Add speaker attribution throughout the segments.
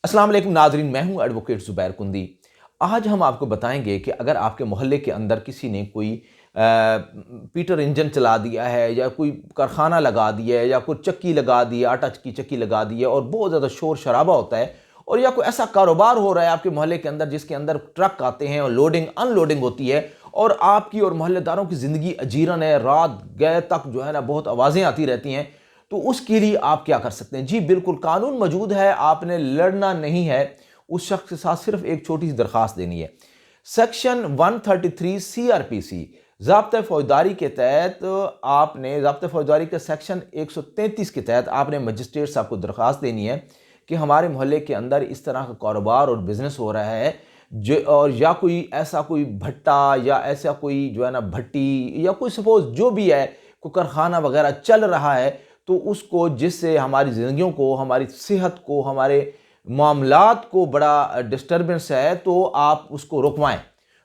Speaker 1: अस्सलाम वालेकुम नाज़रीन, मैं हूं एडवोकेट ज़ुबैर कुंदी। आज हम आपको बताएंगे कि अगर आपके मोहल्ले के अंदर किसी ने कोई पीटर इंजन चला दिया है या कोई कारखाना लगा दिया है या कोई चक्की लगा दी है, आटा की चक्की लगा दी है और बहुत ज़्यादा शोर शराबा होता है, और या कोई ऐसा कारोबार हो रहा है आपके मोहल्ले के अंदर जिसके अंदर ट्रक आते हैं और लोडिंग अनलोडिंग होती है और आपकी और मोहल्लेदारों की ज़िंदगी अजीरन है, रात गए तक जो है ना बहुत आवाज़ें आती रहती हैं, तो उसके लिए आप क्या कर सकते हैं? जी बिल्कुल, कानून मौजूद है, आपने लड़ना नहीं है। उस शख्स के साथ सिर्फ एक छोटी सी दरखास्त देनी है। सेक्शन 133 सीआरपीसी ज़ाब्ता फौजदारी के तहत आपने ज़ाब्ता फौजदारी के सेक्शन 133 के तहत आपने मजिस्ट्रेट साहब को दरखास्त देनी है कि हमारे मोहल्ले के अंदर इस तरह का कारोबार और बिजनेस हो रहा है जो, और या कोई ऐसा कोई भट्टा या ऐसा कोई जो है ना भट्टी या कोई सपोज जो भी है कोई कारखाना वगैरह चल रहा है, तो उसको जिससे हमारी ज़िंदगियों को, हमारी सेहत को, हमारे मामलात को बड़ा डिस्टर्बेंस है, तो आप उसको रुकवाएं।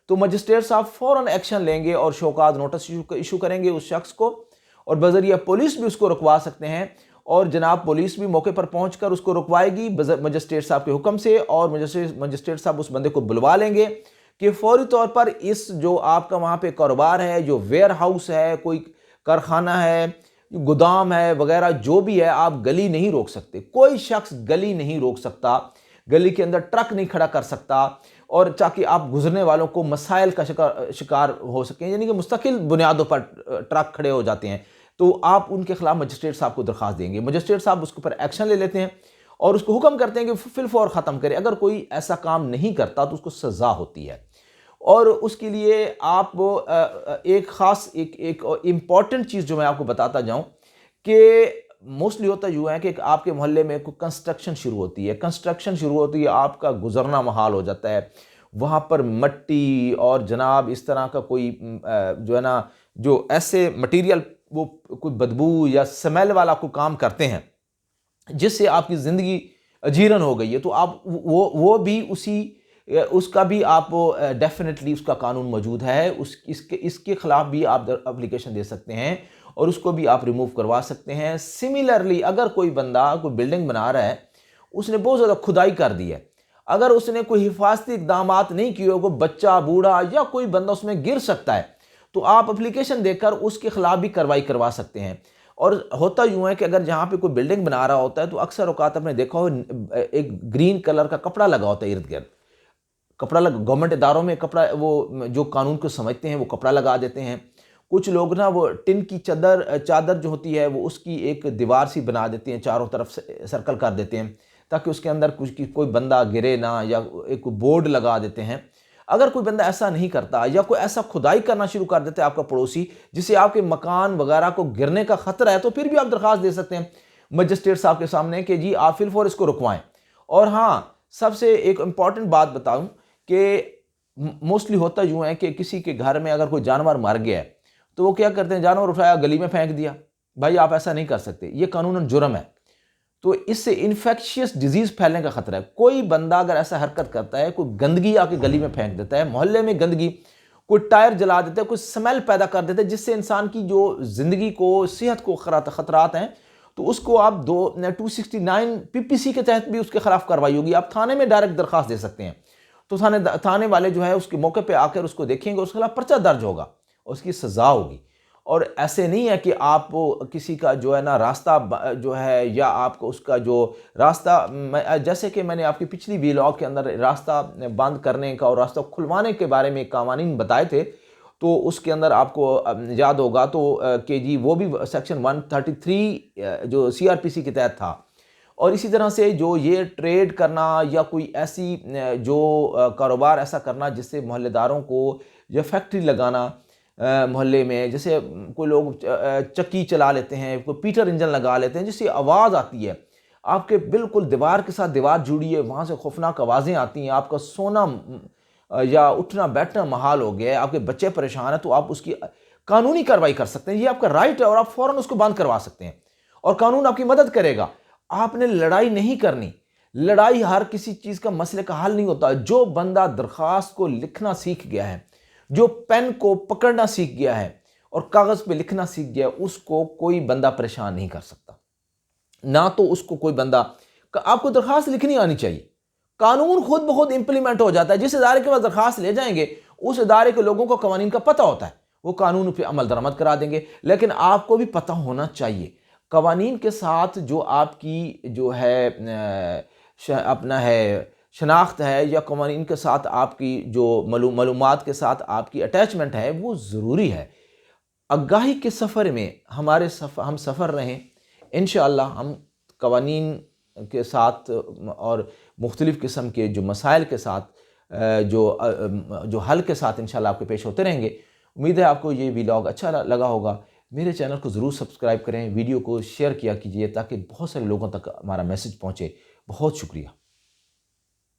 Speaker 1: तो मजिस्ट्रेट साहब फ़ौरन एक्शन लेंगे और शोकाज नोटिस इशू करेंगे उस शख्स को, और बज़रिया पुलिस भी उसको रुकवा सकते हैं, और जनाब पुलिस भी मौके पर पहुंचकर उसको रुकवाएगी मजिस्ट्रेट साहब के हुक्म से, और मजिस्ट्रेट साहब उस बंदे को बुलवा लेंगे कि फौरी तौर पर इस जो आपका वहाँ पे कारोबार है, जो वेयर हाउस है, कोई कारखाना है, गोदाम है वगैरह जो भी है, आप गली नहीं रोक सकते। कोई शख्स गली नहीं रोक सकता, गली के अंदर ट्रक नहीं खड़ा कर सकता, और ताकि आप गुजरने वालों को मसाइल का शिकार हो सकें, यानी कि मुस्तकिल बुनियादों पर ट्रक खड़े हो जाते हैं, तो आप उनके खिलाफ मजिस्ट्रेट साहब को दरखास्त देंगे। मजिस्ट्रेट साहब उसके ऊपर एक्शन ले लेते हैं और उसको हुक्म करते हैं कि फिलफौर ख़त्म करे। अगर कोई ऐसा काम नहीं करता तो उसको सज़ा होती है, और उसके लिए आप एक ख़ास एक इम्पॉर्टेंट चीज़ जो मैं आपको बताता जाऊं कि मोस्टली होता यूँ है कि आपके मोहल्ले में कोई कंस्ट्रक्शन शुरू होती है, आपका गुजरना महाल हो जाता है, वहाँ पर मिट्टी और जनाब इस तरह का कोई जो है ना, जो ऐसे मटेरियल वो कोई बदबू या स्मेल वाला कोई काम करते हैं जिससे आपकी ज़िंदगी अजीरन हो गई है, तो आप वो भी उसका भी आप डेफिनेटली उसका कानून मौजूद है, इसके खिलाफ भी आप एप्लीकेशन दे सकते हैं और उसको भी आप रिमूव करवा सकते हैं। सिमिलरली अगर कोई बंदा कोई बिल्डिंग बना रहा है, उसने बहुत ज़्यादा खुदाई कर दी है, अगर उसने कोई हिफाजती इक़दामात नहीं किए, कोई बच्चा बूढ़ा या कोई बंदा उसमें गिर सकता है, तो आप एप्लीकेशन देकर उसके खिलाफ भी कार्रवाई करवा सकते हैं। और होता यूँ है कि अगर जहाँ पे कोई बिल्डिंग बना रहा होता है तो अक्सर औकात आपने देखा हो एक ग्रीन कलर का कपड़ा लगा होता है इर्द गिर्द, कपड़ा लगा, गवर्नमेंट इदारों में कपड़ा, वो जो कानून को समझते हैं वो कपड़ा लगा देते हैं। कुछ लोग ना वो टिन की चादर जो होती है वो उसकी एक दीवार सी बना देते हैं, चारों तरफ से सर्कल कर देते हैं ताकि उसके अंदर कोई बंदा गिरे ना, या एक बोर्ड लगा देते हैं। अगर कोई बंदा ऐसा नहीं करता या कोई ऐसा खुदाई करना शुरू कर देता है आपका पड़ोसी जिससे आपके मकान वगैरह को गिरने का खतरा है, तो फिर भी आप दरख्वास्त दे सकते हैं मजिस्ट्रेट साहब के सामने कि जी आप फिलफौर इसको रुकवाएं। और हाँ, सबसे एक इम्पॉर्टेंट बात बताऊं कि मोस्टली होता यूँ है कि किसी के घर में अगर कोई जानवर मर गया है तो वो क्या करते हैं, जानवर उठाया गली में फेंक दिया। भाई आप ऐसा नहीं कर सकते, ये कानूनन जुर्म है, तो इससे इन्फेक्शियस डिजीज फैलने का खतरा है। कोई बंदा अगर ऐसा हरकत करता है, कोई गंदगी आके गली में फेंक देता है, मोहल्ले में गंदगी, कोई टायर जला देता है, कोई स्मेल पैदा कर देता है जिससे इंसान की जो जिंदगी को, सेहत को खतरात हैं, तो उसको आप 269 पीपीसी के तहत भी उसके खिलाफ कार्रवाई होगी। आप थाने में डायरेक्ट दरखास्त दे सकते हैं, तो थाने वाले जो है उसके मौके पर आकर उसको देखेंगे, उसके खिलाफ पर्चा दर्ज होगा, उसकी सज़ा होगी। और ऐसे नहीं है कि आप किसी का जो है ना रास्ता जो है, या आपको उसका जो रास्ता, जैसे कि मैंने आपकी पिछली व्लॉग के अंदर रास्ता बंद करने का और रास्ता खुलवाने के बारे में कानून बताए थे, तो उसके अंदर आपको याद होगा तो कि जी वो भी सेक्शन 133 जो सीआरपीसी के तहत था। और इसी तरह से जो ये ट्रेड करना या कोई ऐसी जो कारोबार ऐसा करना जिससे मोहल्लेदारों को, या फैक्ट्री लगाना मोहल्ले में, जैसे कोई लोग चक्की चला लेते हैं, कोई पीटर इंजन लगा लेते हैं जिससे आवाज़ आती है, आपके बिल्कुल दीवार के साथ दीवार जुड़ी है, वहाँ से खौफनाक आवाज़ें आती हैं, आपका सोना या उठना बैठना महाल हो गया है, आपके बच्चे परेशान हैं, तो आप उसकी कानूनी कार्रवाई कर सकते हैं। ये आपका राइट है और आप फ़ौरन उसको बंद करवा सकते हैं और कानून आपकी मदद करेगा। आपने लड़ाई नहीं करनी, लड़ाई हर किसी चीज़ का मसले का हल नहीं होता। जो बंदा दरख्वास्त को लिखना सीख गया है, जो पेन को पकड़ना सीख गया है और कागज़ पे लिखना सीख गया, उसको कोई बंदा परेशान नहीं कर सकता। ना तो उसको कोई बंदा, आपको दरख्वास्त लिखनी आनी चाहिए, قانون خود بخود امپلیمنٹ ہو جاتا ہے. جس ادارے کے پاس درخواست لے جائیں گے اس ادارے کے لوگوں کو قوانین کا پتہ ہوتا ہے, وہ قانون پہ عمل درآمد کرا دیں گے. لیکن آپ کو بھی پتہ ہونا چاہیے قوانین کے ساتھ جو آپ کی جو ہے اپنا ہے شناخت ہے, یا قوانین کے ساتھ آپ کی جو معلومات کے ساتھ آپ کی اٹیچمنٹ ہے, وہ ضروری ہے. آگاہی کے سفر میں ہم سفر رہیں. انشاءاللہ ہم قوانین کے ساتھ اور مختلف قسم کے جو مسائل کے ساتھ جو حل کے ساتھ انشاءاللہ آپ کے پیش ہوتے رہیں گے. امید ہے آپ کو یہ ویلاگ اچھا لگا ہوگا. میرے چینل کو ضرور سبسکرائب کریں, ویڈیو کو شیئر کیا کیجیے تاکہ بہت سارے لوگوں تک ہمارا میسج پہنچے. بہت شکریہ.